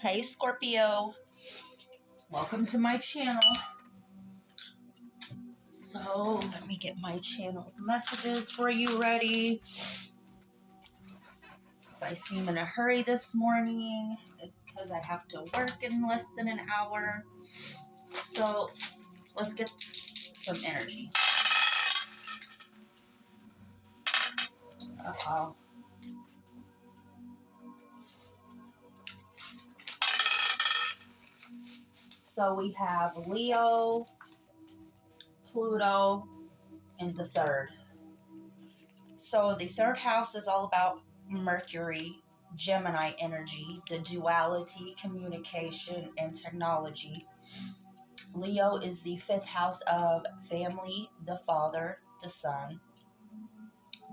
Hey Scorpio, welcome to my channel. So let me get my channel messages for you ready. If I seem in a hurry this morning, it's because I have to work in less than an hour. So let's get some energy. Uh-oh. So we have Leo, Pluto, and the third. So the third house is all about Mercury, Gemini energy, the duality, communication, and technology. Leo is the fifth house of family, the father, the son,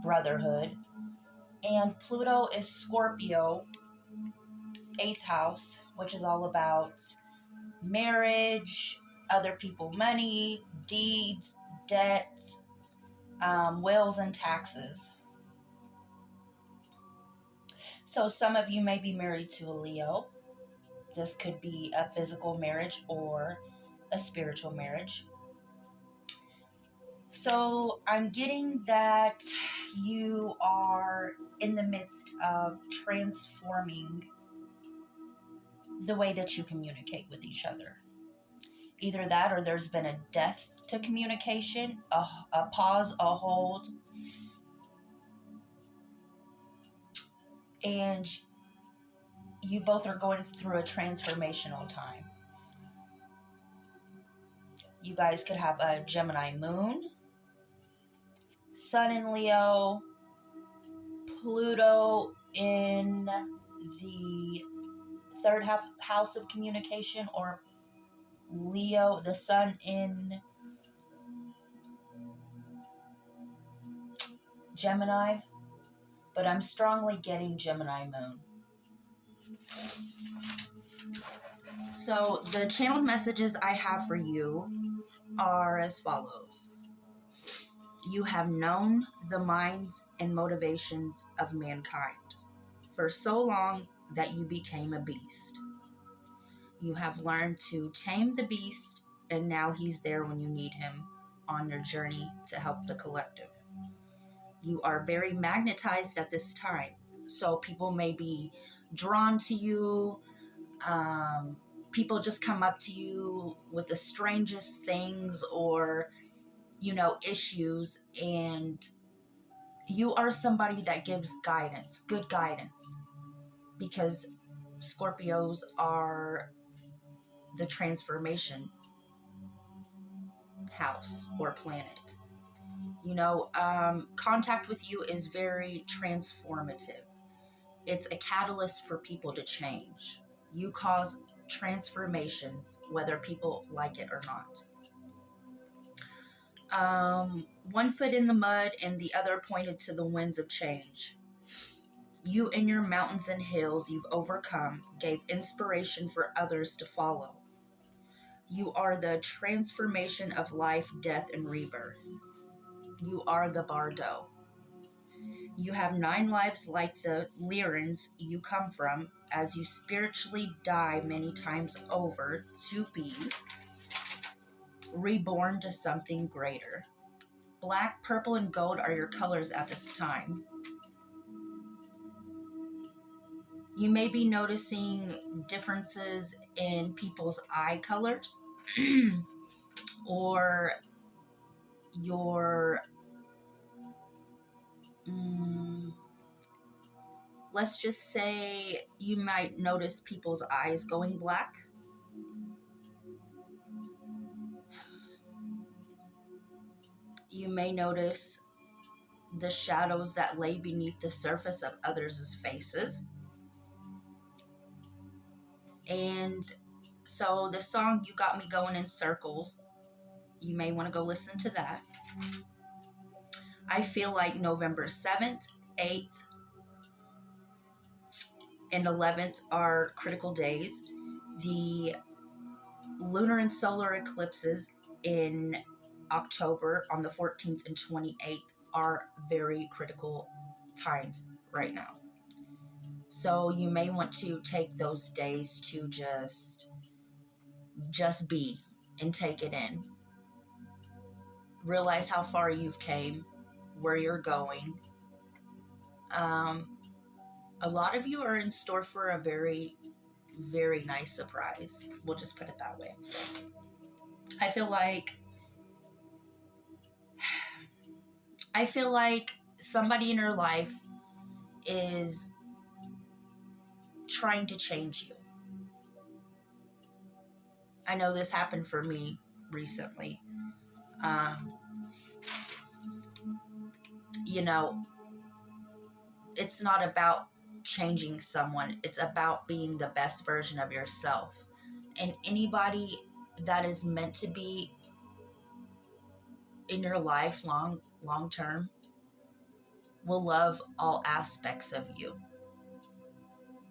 brotherhood. And Pluto is Scorpio, eighth house, which is all about marriage, other people money, deeds, debts, wills, and taxes. So some of you may be married to a Leo. This could be a physical marriage or a spiritual marriage. So I'm getting that you are in the midst of transforming the way that you communicate with each other. Either that or there's been a death to communication, a pause, a hold, and you both are going through a transformational time. You guys could have a Gemini moon, Sun in Leo, Pluto in the third house of communication, or Leo, the Sun in Gemini, but I'm strongly getting Gemini moon. So the channeled messages I have for you are as follows. You have known the minds and motivations of mankind for so long that you became a beast. You have learned to tame the beast, and now he's there when you need him on your journey to help the collective. You are very magnetized at this time, so people may be drawn to you. People just come up to you with the strangest things or, issues, and you are somebody that gives guidance, good guidance, because Scorpios are the transformation house or planet. Contact with you is very transformative. It's a catalyst for people to change. You cause transformations, whether people like it or not. One foot in the mud and the other pointed to the winds of change. You and your mountains and hills you've overcome gave inspiration for others to follow. You are the transformation of life, death, and rebirth. You are the Bardo. You have 9 lives like the Lyrans you come from, as you spiritually die many times over to be reborn to something greater. Black, purple, and gold are your colors at this time. You may be noticing differences in people's eye colors or your, let's just say you might notice people's eyes going black. You may notice the shadows that lay beneath the surface of others' faces. And so the song You Got Me Going in Circles, you may want to go listen to that. I feel like November 7th, 8th, and 11th are critical days. The lunar and solar eclipses in October on the 14th and 28th are very critical times right now. So you may want to take those days to just be and take it in. Realize how far you've came, where you're going. A lot of you are in store for a very, very nice surprise. We'll just put it that way. I feel like somebody in your life is trying to change you. I know this happened for me recently. You know, it's not about changing someone. It's about being the best version of yourself. And anybody that is meant to be in your life long term will love all aspects of you.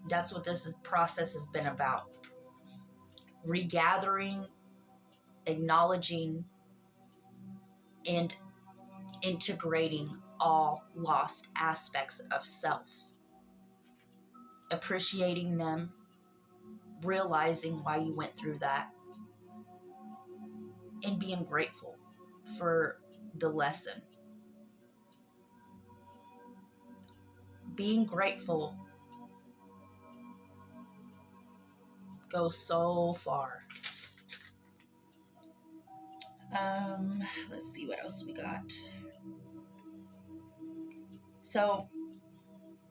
That's what process has been about. Regathering, acknowledging, and integrating all lost aspects of self. Appreciating them, realizing why you went through that, and being grateful for the lesson. Being grateful goes so far. Let's see what else we got. So,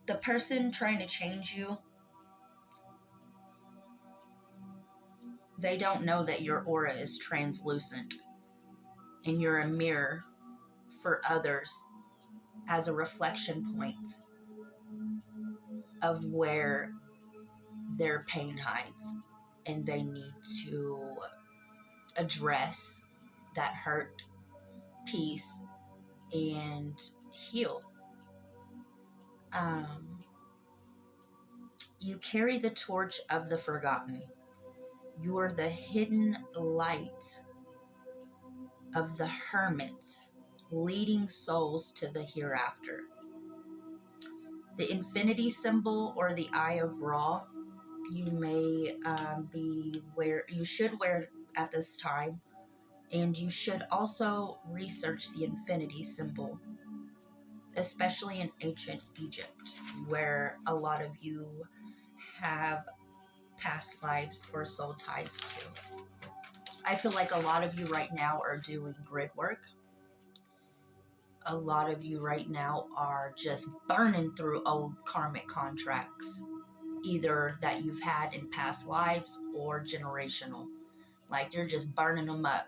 the person trying to change you, they don't know that your aura is translucent and you're a mirror for others as a reflection point of where their pain hides, and they need to address that hurt, peace, and heal. You carry the torch of the forgotten. You are the hidden light of the hermit, leading souls to the hereafter. The infinity symbol, or the eye of Ra, you may you should wear at this time, and you should also research the infinity symbol, especially in ancient Egypt, where a lot of you have past lives or soul ties to. I feel like a lot of you right now are doing grid work. A lot of you right now are just burning through old karmic contracts, either that you've had in past lives or generational. Like, you're just burning them up,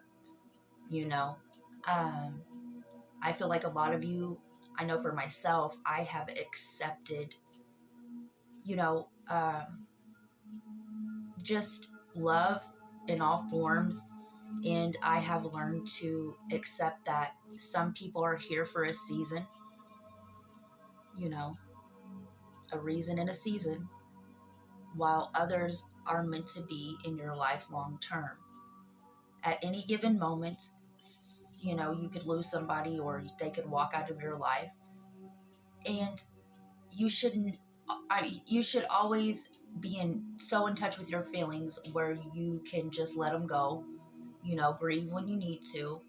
you know. I feel like a lot of you, I know for myself, I have accepted, just love in all forms. And I have learned to accept that some people are here for a season, a reason and a season, while others are meant to be in your life long term. At any given moment, you could lose somebody or they could walk out of your life. And you should always be so in touch with your feelings where you can just let them go, grieve when you need to,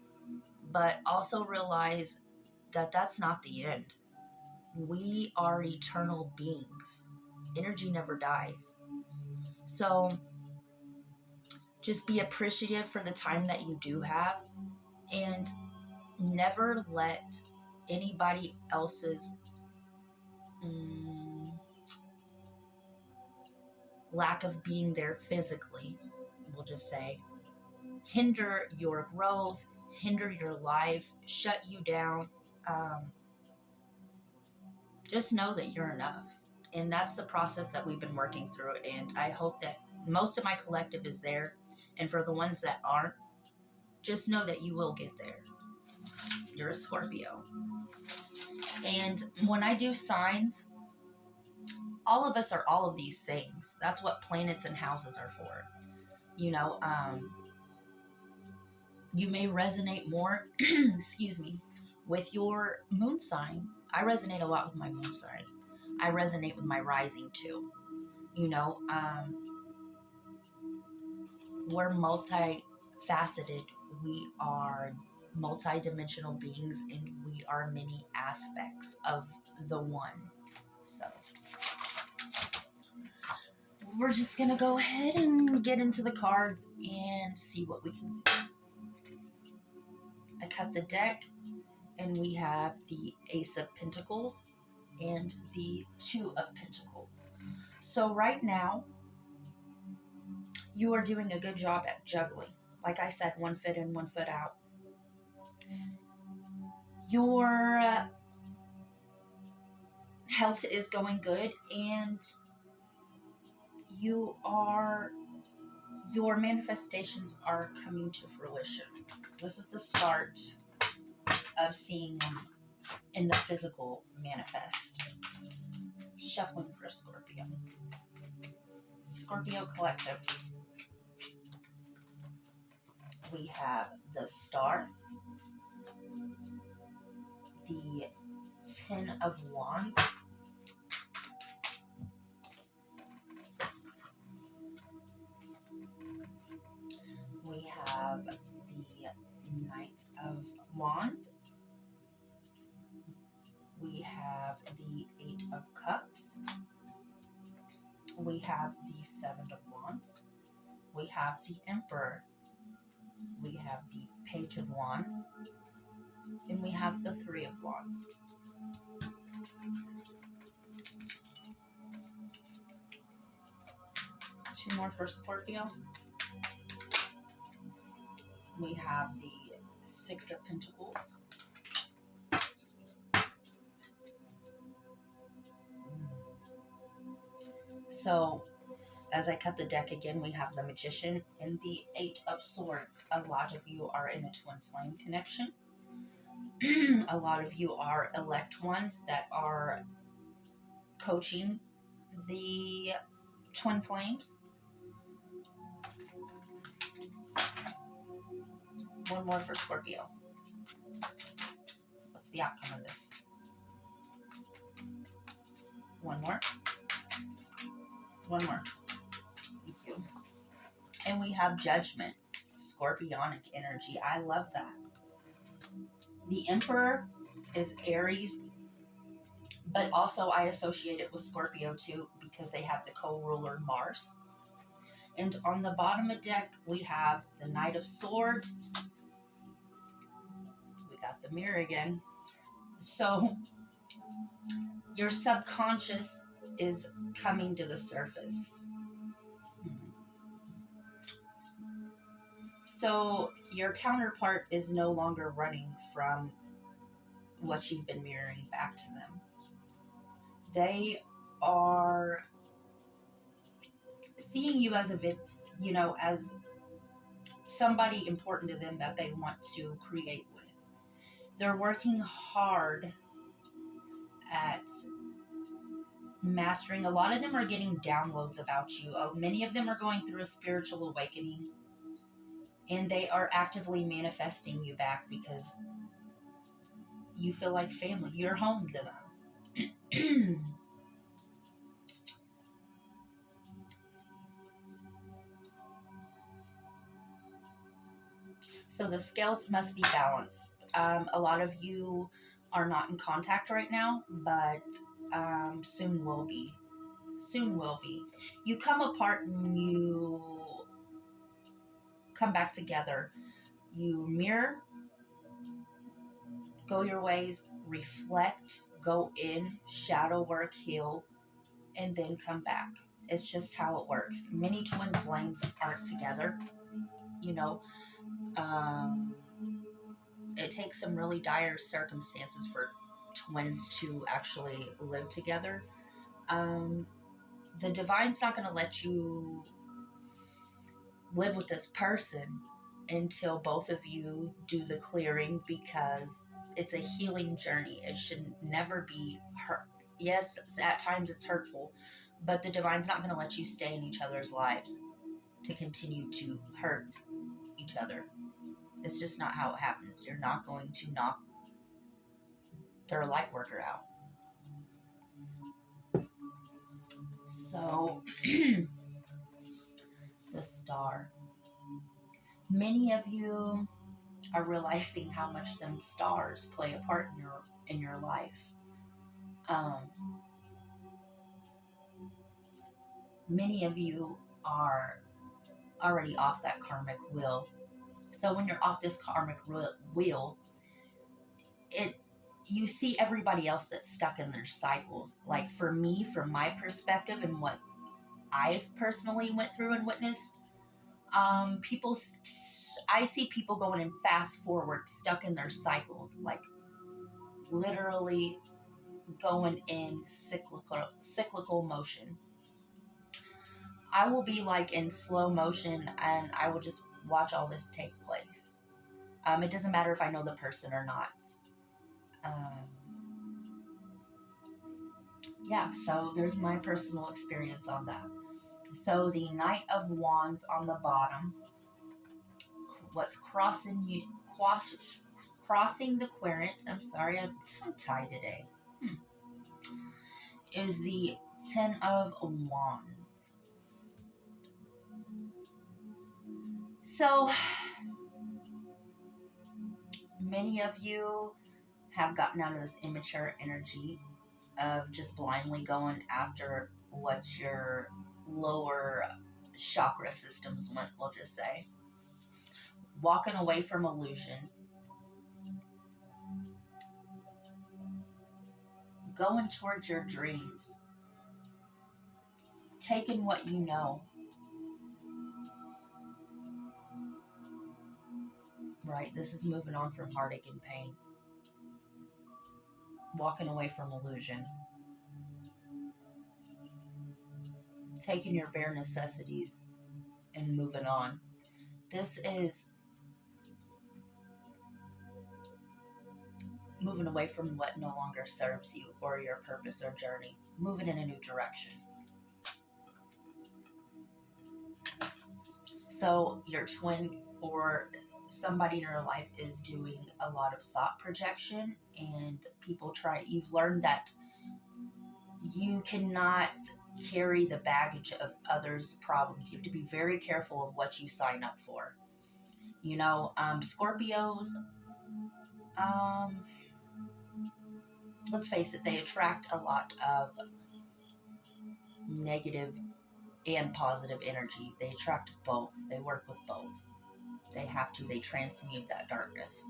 but also realize that that's not the end. We are eternal beings. Energy never dies. So just be appreciative for the time that you do have, and never let anybody else's lack of being there physically, we'll just say, hinder your growth, hinder your life, shut you down. Just know that you're enough. And that's the process that we've been working through. And I hope that most of my collective is there. And for the ones that aren't, just know that you will get there. You're a Scorpio. And when I do signs, all of us are all of these things. That's what planets and houses are for. You may resonate more, excuse me, with your moon sign. I resonate a lot with my moon sign. I resonate with my rising too. You know, we're multifaceted. We are multidimensional beings, and we are many aspects of the one. So we're just gonna go ahead and get into the cards and see what we can see. I cut the deck, and we have the Ace of Pentacles and the Two of Pentacles. So right now, you are doing a good job at juggling. Like I said, 1 foot in, 1 foot out. Your health is going good, and your manifestations are coming to fruition. This is the start of seeing them in the physical manifest. Shuffling for Scorpio. Scorpio Collective. We have the Star, the Ten of Wands, we have the Knight of Wands, we have the Eight of Cups, we have the Seven of Wands, we have the Emperor, we have the Page of Wands, and we have the Three of Wands. Two more for Scorpio. We have the Six of Pentacles. So, as I cut the deck again, we have the Magician and the Eight of Swords. A lot of you are in a twin flame connection. A lot of you are elect ones that are coaching the twin flames. One more for Scorpio. What's the outcome of this? One more. One more. Thank you. And we have Judgment. Scorpionic energy. I love that. The Emperor is Aries, but also I associate it with Scorpio too because they have the co-ruler Mars. And on the bottom of the deck, we have the Knight of Swords. We got the mirror again. So your subconscious is coming to the surface. So your counterpart is no longer running from what you've been mirroring back to them. They are seeing you as as somebody important to them that they want to create with. They're working hard at mastering. A lot of them are getting downloads about you. Many of them are going through a spiritual awakening, and they are actively manifesting you back because you feel like family. You're home to them. So the scales must be balanced. A lot of you are not in contact right now, but soon will be. Soon will be. You come apart and you come back together. You mirror, go your ways, reflect, go in, shadow work, heal, and then come back. It's just how it works. Many twin flames aren't together. You know, it takes some really dire circumstances for twins to actually live together. The divine's not going to let you live with this person until both of you do the clearing because it's a healing journey. It should never be hurt. Yes, at times it's hurtful, but the divine's not going to let you stay in each other's lives to continue to hurt each other. It's just not how it happens. You're not going to knock their light worker out. So, the Star. Many of you are realizing how much them stars play a part in your life. Um, Many of you are already off that karmic wheel. So when you're off this karmic wheel, it you see everybody else that's stuck in their cycles. Like for me, from my perspective and what I've personally went through and witnessed, people, I see people going in fast forward, stuck in their cycles, like literally going in cyclical motion. I will be like in slow motion and I will just watch all this take place. It doesn't matter if I know the person or not. Yeah, so there's my personal experience on that. So the Knight of Wands on the bottom, what's crossing the querent, I'm sorry, I'm tongue-tied today, is the Ten of Wands. So many of you have gotten out of this immature energy of just blindly going after what your lower chakra systems want, we'll just say. Walking away from illusions. Going towards your dreams. Taking what you know. Right? This is moving on from heartache and pain. Walking away from illusions. Taking your bare necessities and moving on. This is moving away from what no longer serves you or your purpose or journey. Moving in a new direction. So your twin or somebody in your life is doing a lot of thought projection, and you've learned that you cannot carry the baggage of others' problems. You have to be very careful of what you sign up for. You know, Scorpios, let's face it, they attract a lot of negative and positive energy. They attract both. They work with both. They have to. They transmute that darkness.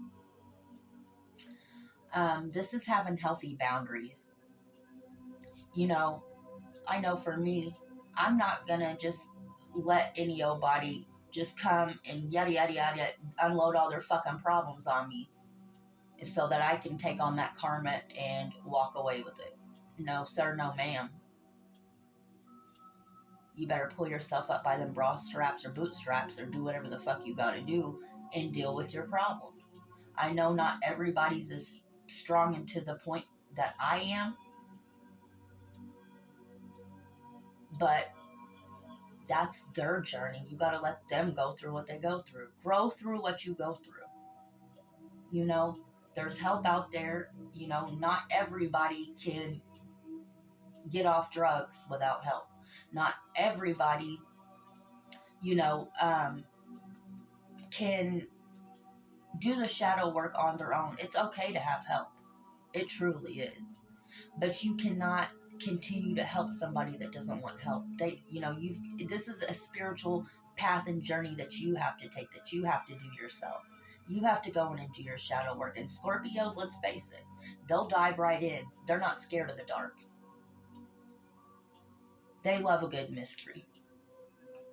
This is having healthy boundaries. You know, I know for me, I'm not gonna just let any old body just come and yada yada yada unload all their fucking problems on me so that I can take on that karma and walk away with it. No, sir, no, ma'am. You better pull yourself up by them bra straps or bootstraps or do whatever the fuck you gotta do and deal with your problems. I know not everybody's as strong and to the point that I am, but that's their journey. You got to let them go through what they go through. Grow through what you go through. You know, there's help out there. You know, not everybody can get off drugs without help. Not everybody, you know, can do the shadow work on their own. It's okay to have help. It truly is. But you cannot continue to help somebody that doesn't want help. This is a spiritual path and journey that you have to take, that you have to do yourself. You have to go in and do your shadow work. And Scorpios, let's face it, they'll dive right in. They're not scared of the dark. They love a good mystery.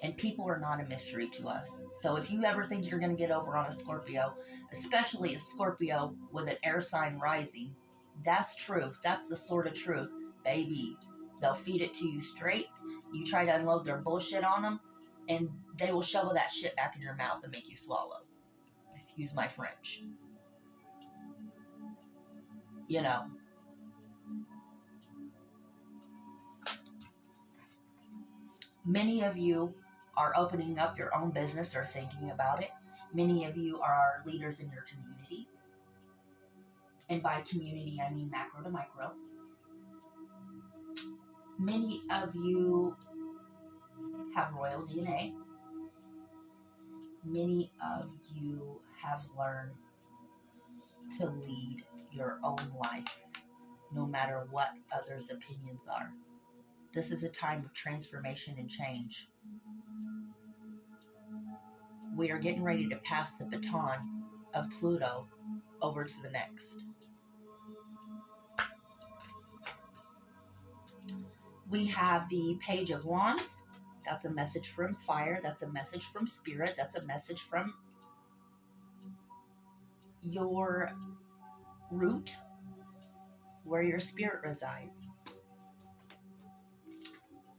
And people are not a mystery to us. So if you ever think you're going to get over on a Scorpio, especially a Scorpio with an air sign rising, that's truth. That's the sort of truth. Baby, they'll feed it to you straight. You try to unload their bullshit on them, and they will shovel that shit back in your mouth and make you swallow. Excuse my French. You know. Many of you are opening up your own business or thinking about it. Many of you are leaders in your community. And by community, I mean macro to micro. Many of you have royal DNA. Many of you have learned to lead your own life, no matter what others' opinions are. This is a time of transformation and change. We are getting ready to pass the baton of Pluto over to the next. We have the Page of Wands. That's a message from fire. That's a message from spirit. That's a message from your root, where your spirit resides.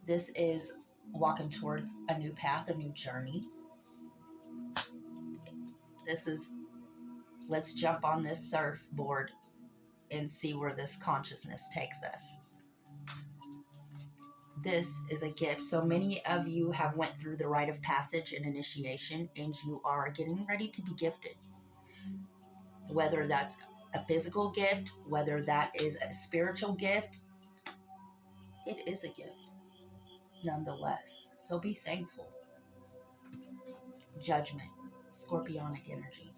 This is walking towards a new path, a new journey. This is, let's jump on this surfboard and see where this consciousness takes us. This is a gift. So many of you have went through the rite of passage and initiation, and you are getting ready to be gifted. Whether that's a physical gift, whether that is a spiritual gift, it is a gift nonetheless. So be thankful. Judgment, scorpionic energy.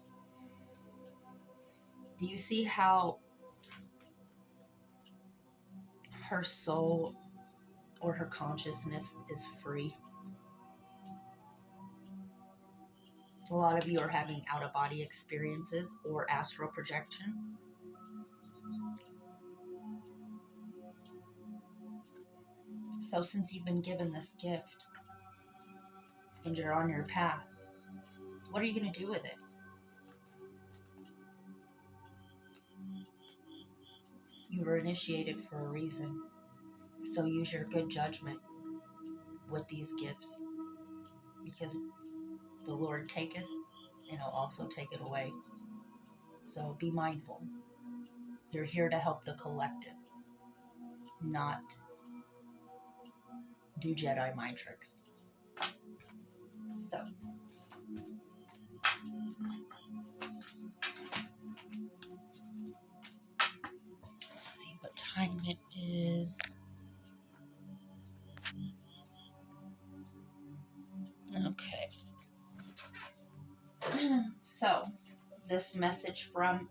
Do you see how her soul or her consciousness is free? A lot of you are having out-of-body experiences or astral projection. So since you've been given this gift and you're on your path, what are you going to do with it? You were initiated for a reason. So use your good judgment with these gifts, because the Lord taketh and he'll also take it away. So be mindful. You're here to help the collective, not do Jedi mind tricks. So let's see what time it is. Okay. So this message from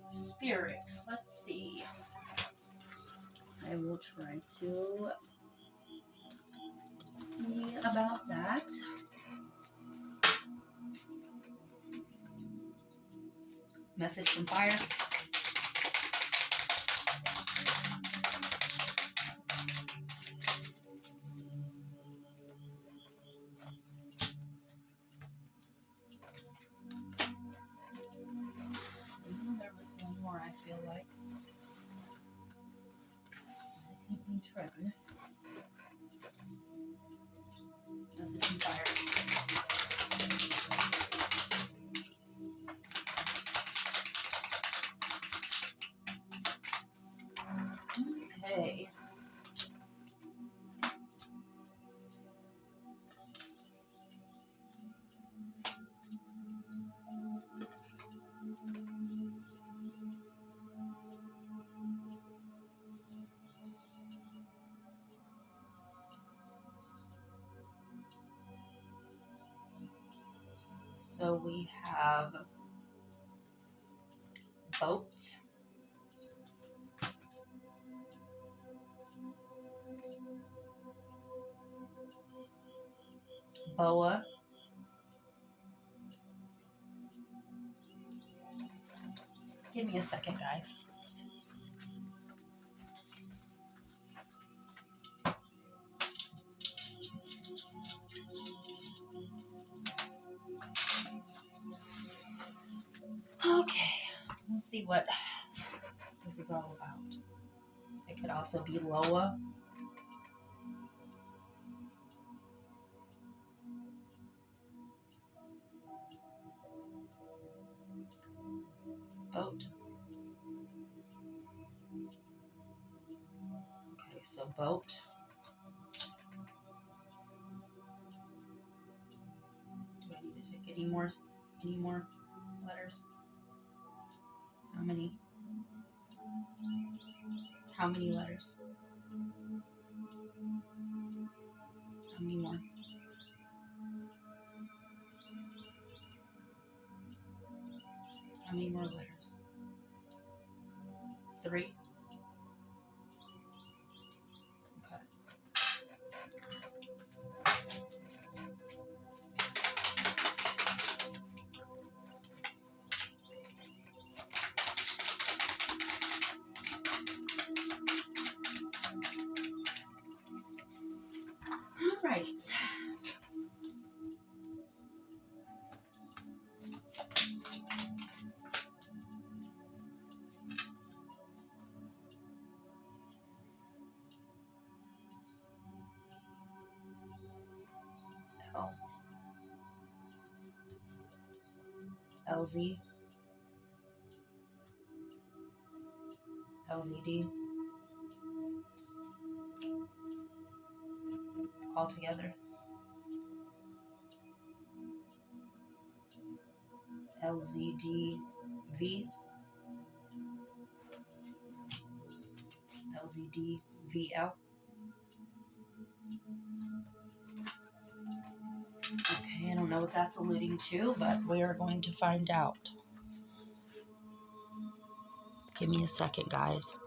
Spirit. Let's see. I will try to see about that. Message from fire. There was one more, I feel like. Keep me triggered. Message from fire. Okay. So we have boat, boa, give me a second, guys. Okay, let's see what this is all about. It could also be Loa. Boat. Okay, so boat. Do I need to take any more letters? How many? How many letters? How many more? How many more letters? 3? Okay. All right. L, LZ, LZD, all together. LZDV, LZDVL. Okay, I don't know what that's alluding to, but we are going to find out. Give me a second, guys.